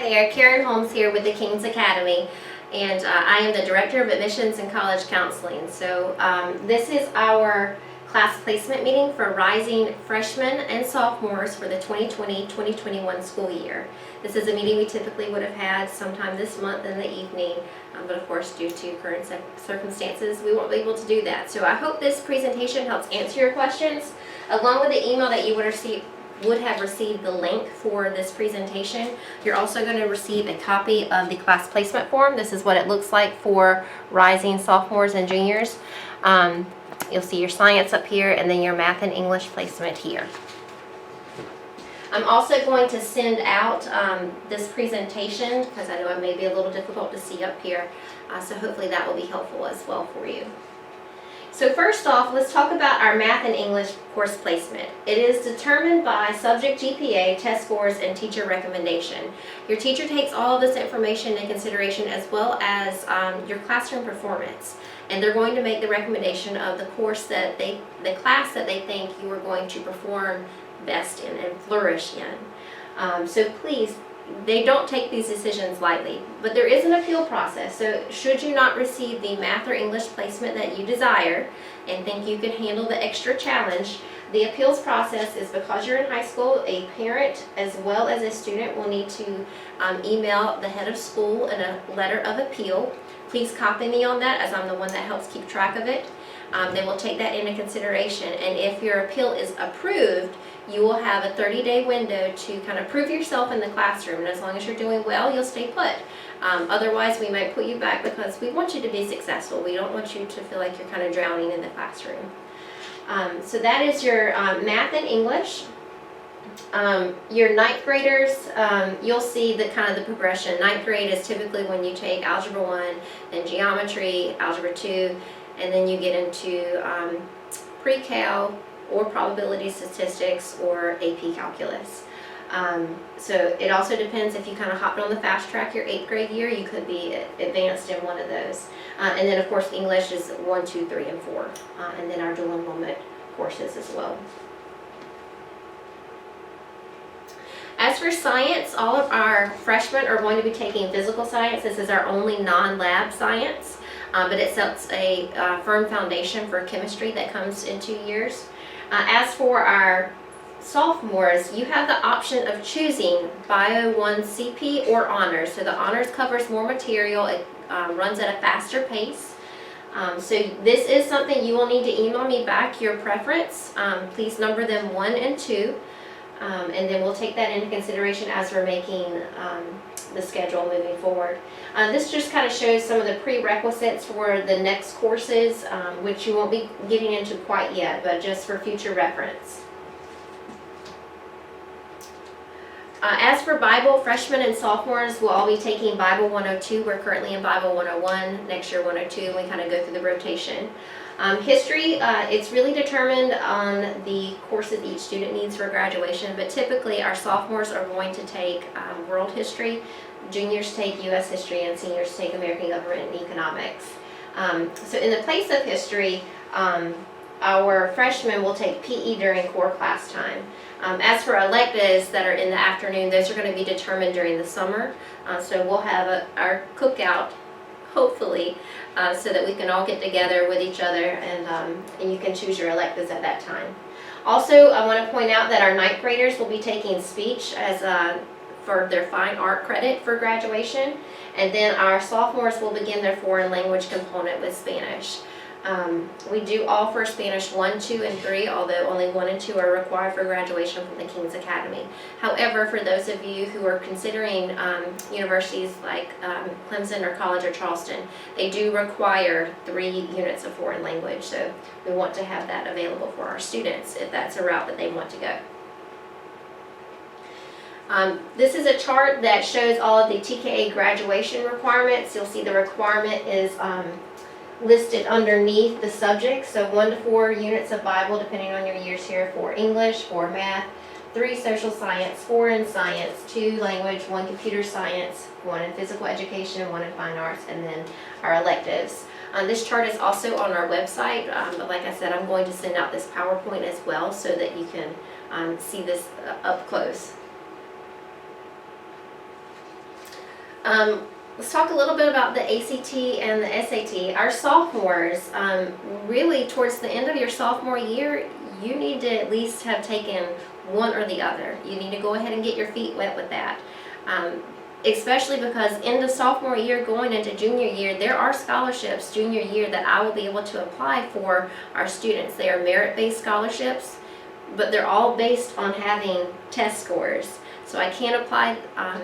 there. Karen Holmes here with the King's Academy, and I am the Director of Admissions and College Counseling. So this is our class placement meeting for rising freshmen and sophomores for the 2020-2021 school year. This is a meeting we typically would have had sometime this month in the evening, but of course due to current circumstances we won't be able to do that. So I hope this presentation helps answer your questions. Along with the email that you would have received the link for this presentation, you're also going to receive a copy of the class placement form. This is what it looks like for rising sophomores and juniors. You'll see your science up here and then your math and English placement here. I'm also going to send out this presentation because I know it may be a little difficult to see up here, so hopefully that will be helpful as well for you. So first off, let's talk about our math and English course placement. It is determined by subject GPA, test scores, and teacher recommendation. Your teacher takes all of this information into consideration as well as your classroom performance. And they're going to make the recommendation of the course that the class that they think you are going to perform best in and flourish in. So please, they don't take these decisions lightly, but there is an appeal process. So should you not receive the math or English placement that you desire and think you can handle the extra challenge, the appeals process is because you're in high school, a parent as well as a student will need to email the head of school in a letter of appeal. Please copy me on that as I'm the one that helps keep track of it. They will take that into consideration, and if your appeal is approved, you will have a 30-day window to kind of prove yourself in the classroom, and as long as you're doing well, you'll stay put. Otherwise, we might put you back because we want you to be successful. We don't want you to feel like you're kind of drowning in the classroom. So that is your math and English. Your ninth graders, you'll see the kind of the progression. Ninth grade is typically when you take Algebra 1, then Geometry, Algebra 2, and then you get into Pre-Cal or Probability Statistics or AP Calculus. So it also depends if you kind of hopped on the fast track your 8th grade year, you could be advanced in one of those. And then of course English is 1, 2, 3, and 4, and then our dual enrollment courses as well. As for science, all of our freshmen are going to be taking physical science. This is our only non-lab science, but it sets a firm foundation for chemistry that comes in 2 years. As for our sophomores, you have the option of choosing Bio 1 CP or Honors. So the Honors covers more material, it runs at a faster pace. So this is something you will need to email me back your preference. Please number them 1 and 2. And then we'll take that into consideration as we're making the schedule moving forward. This just kind of shows some of the prerequisites for the next courses, which you won't be getting into quite yet, but just for future reference. As for Bible, freshmen and sophomores will all be taking Bible 102. We're currently in Bible 101, next year 102, and we kind of go through the rotation. History, it's really determined on the courses each student needs for graduation, but typically our sophomores are going to take world history, juniors take U.S. history, and seniors take American government and economics. So in the place of history, our freshmen will take PE during core class time. As for electives that are in the afternoon, those are going to be determined during the summer. So we'll have our cookout, hopefully, so that we can all get together with each other and you can choose your electives at that time. Also, I want to point out that our ninth graders will be taking speech as for their fine art credit for graduation, and then our sophomores will begin their foreign language component with Spanish. We do offer Spanish 1, 2, and 3, although only 1 and 2 are required for graduation from the King's Academy. However, for those of you who are considering universities like Clemson or College or Charleston, they do require 3 units of foreign language, so we want to have that available for our students if that's a route that they want to go. This is a chart that shows all of the TKA graduation requirements. You'll see the requirement is listed underneath the subject, so 1 to 4 units of Bible depending on your years here, 4 English, 4 math, 3 social science, 4 in science, 2 language, 1 computer science, 1 in physical education, 1 in fine arts, and then our electives. This chart is also on our website, but like I said, I'm going to send out this PowerPoint as well so that you can see this up close. Let's talk a little bit about the ACT and the SAT. Our sophomores, really towards the end of your sophomore year, you need to at least have taken one or the other. You need to go ahead and get your feet wet with that. Especially because in the sophomore year going into junior year, there are scholarships junior year that I will be able to apply for our students. They are merit-based scholarships, but they're all based on having test scores. So I can't apply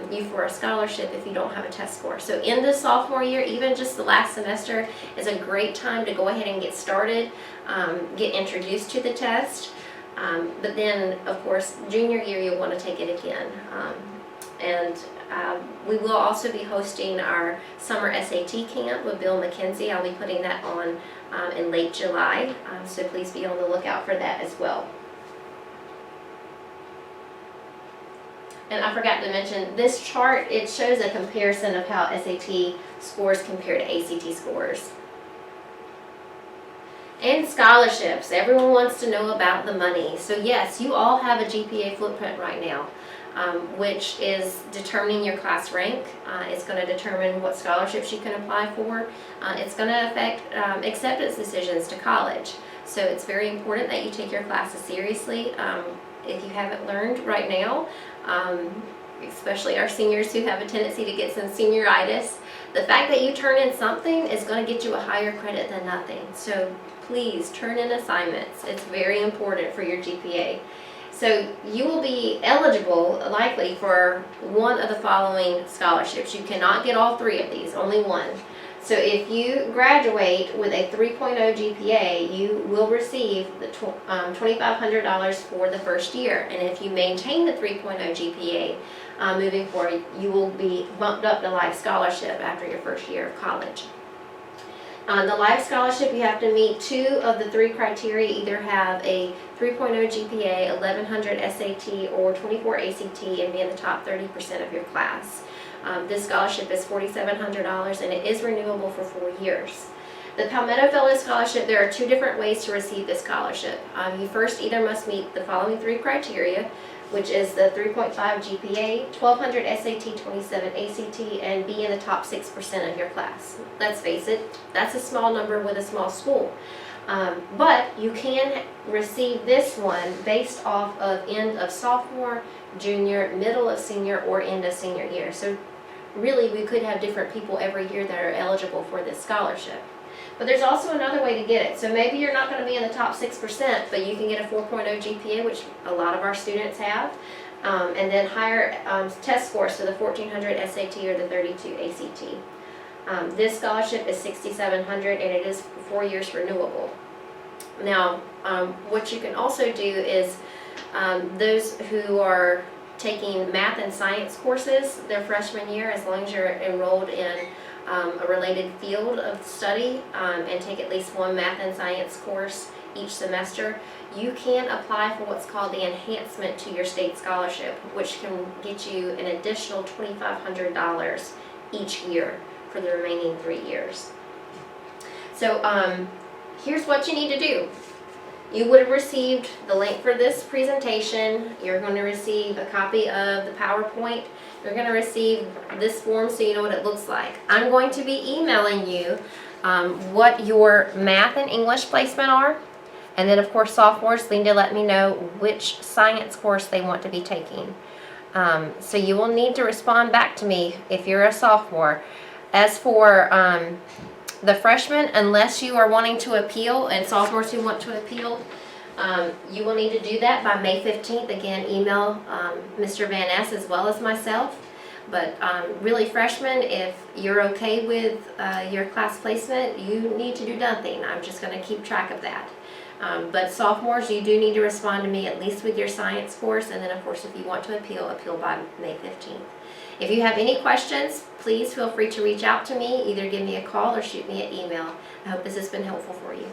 you for a scholarship if you don't have a test score. So in the sophomore year, even just the last semester, is a great time to go ahead and get started, get introduced to the test. But then, of course, junior year, you'll want to take it again. We will also be hosting our summer SAT camp with Bill McKenzie. I'll be putting that on in late July, so please be on the lookout for that as well. And I forgot to mention, this chart, it shows a comparison of how SAT scores compare to ACT scores. And scholarships. Everyone wants to know about the money. So yes, you all have a GPA footprint right now, which is determining your class rank. It's going to determine what scholarships you can apply for. It's going to affect acceptance decisions to college. So it's very important that you take your classes seriously. If you haven't learned right now, especially our seniors who have a tendency to get some senioritis, the fact that you turn in something is going to get you a higher credit than nothing. So please turn in assignments. It's very important for your GPA. So you will be eligible likely for one of the following scholarships. You cannot get all three of these, only one. So if you graduate with a 3.0 GPA, you will receive the $2,500 for the first year. And if you maintain the 3.0 GPA moving forward, you will be bumped up to Life Scholarship after your first year of college. The Life Scholarship, you have to meet two of the three criteria, either have a 3.0 GPA, 1100 SAT, or 24 ACT, and be in the top 30% of your class. This scholarship is $4,700 and it is renewable for 4 years. The Palmetto Fellow Scholarship, there are two different ways to receive this scholarship. You first either must meet the following three criteria, which is the 3.5 GPA, 1200 SAT, 27 ACT, and be in the top 6% of your class. Let's face it, that's a small number with a small school. But you can receive this one based off of end of sophomore, junior, middle of senior, or end of senior year. So really, we could have different people every year that are eligible for this scholarship. But there's also another way to get it. So maybe you're not going to be in the top 6%, but you can get a 4.0 GPA, which a lot of our students have, and then higher test scores to the 1400 SAT or the 32 ACT. This scholarship is $6,700 and it is 4 years renewable. Now, what you can also do is those who are taking math and science courses their freshman year, as long as you're enrolled in a related field of study and take at least one math and science course each semester, you can apply for what's called the enhancement to your state scholarship, which can get you an additional $2,500 each year for the remaining 3 years. So here's what you need to do. You would have received the link for this presentation. You're going to receive a copy of the PowerPoint. You're going to receive this form so you know what it looks like. I'm going to be emailing you what your math and English placement are. And then, of course, sophomores need to let me know which science course they want to be taking. So you will need to respond back to me if you're a sophomore. As for the freshmen, unless you are wanting to appeal, and sophomores who want to appeal, you will need to do that by May 15th. Again, email Mr. Van Ness as well as myself. But really, freshmen, if you're okay with your class placement, you need to do nothing. I'm just going to keep track of that. But sophomores, you do need to respond to me at least with your science course, and then of course if you want to appeal by May 15th. If you have any questions, please feel free to reach out to me. Either give me a call or shoot me an email. I hope this has been helpful for you.